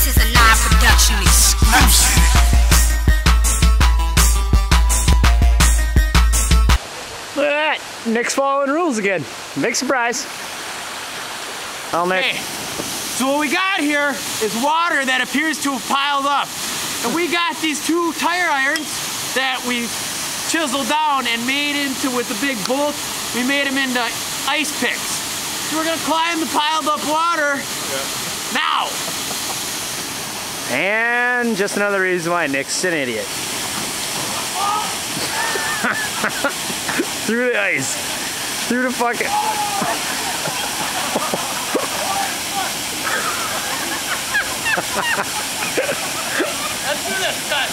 This is a non-production exclusive. Look at that! Nick's following rules again. Big surprise. Well, Nick. Hey, so what we got here is water that appears to have piled up. And we got these two tire irons that we chiseled down and made into, with the big bolt, we made them into ice picks. So we're gonna climb the piled up water now. And just another reason why Nick's an idiot. Through the ice. Through the fucking... Let's do this, guys.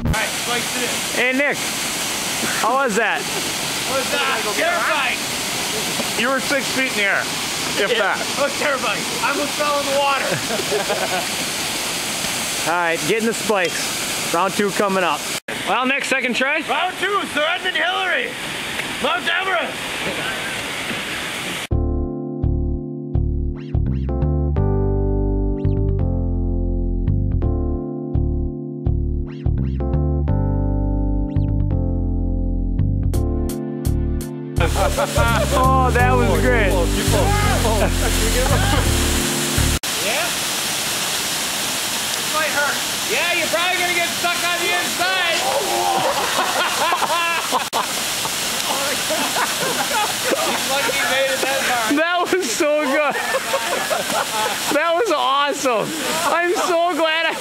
Alright, spikes it in. Hey Nick, how was that? Was terrifying. You were 6 feet in the air, if that. It was terrifying. I almost fell in the water. Alright, getting the spikes. Round 2 coming up. Well, Nick, second try? Round 2, Sir Edmund Hillary. Mount Everest. Oh, that was great. Yeah? This might hurt. Yeah, you're probably gonna get stuck on the inside. He's lucky he made it that far. That was so good. That was awesome. I'm so glad I...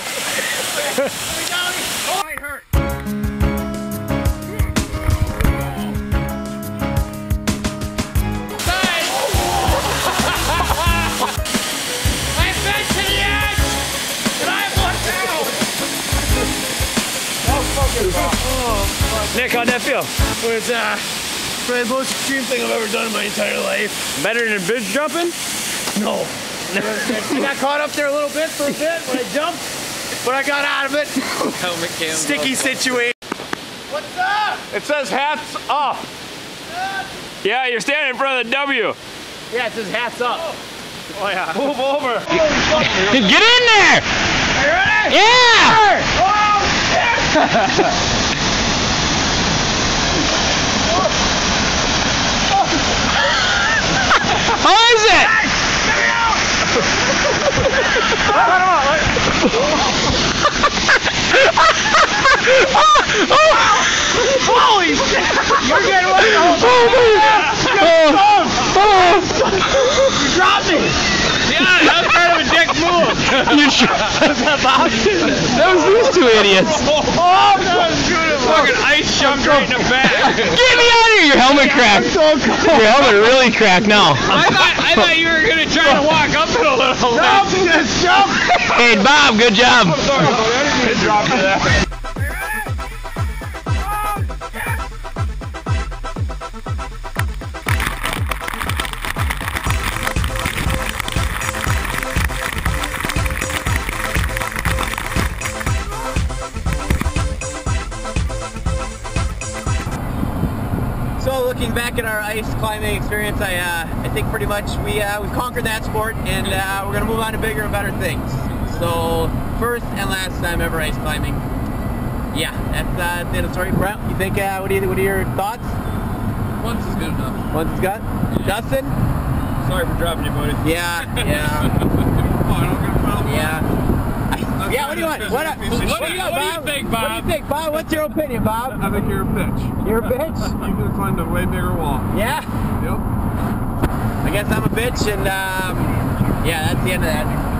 Oh, it hurt. Nick, how'd that feel? It was probably the most extreme thing I've ever done in my entire life. Better than bridge jumping? No. I got caught up there a little bit for a bit when I jumped, but I got out of it. Sticky situation. What's up? It says hats up. Yeah, you're standing in front of the W. Yeah, it says hats up. Oh yeah. Move over. Get in there! Are you ready? Yeah! Oh, shit! How is it? Holy shit! You're getting one. You dropped me! Yeah, that was kind of a dick move. You sure? That was these two idiots. Oh, that was beautiful! Fucking ice jumped right in the back. Get me out of here! Your helmet cracked. Your helmet really cracked now. I thought you were gonna try to walk up it a little bit. Jump! Just jump! Hey Bob, good job. I'm sorry, buddy. I didn't mean to drop you there. So looking back at our ice climbing experience, I think pretty much we've conquered that sport, and we're gonna move on to bigger and better things. So first and last time ever ice climbing. Yeah, that's the end of the story. Brent, you think what are your thoughts? Once is good enough. Once is good. Yeah. Dustin? Sorry for dropping you, buddy. Yeah, yeah. Oh, I don't get a problem. Yeah. Yeah, what do you want? What do you think, Bob? What do you think, Bob? What's your opinion, Bob? I think you're a bitch. You're a bitch? You could have climbed a way bigger wall. Yeah? Yep. I guess I'm a bitch, and yeah, that's the end of that.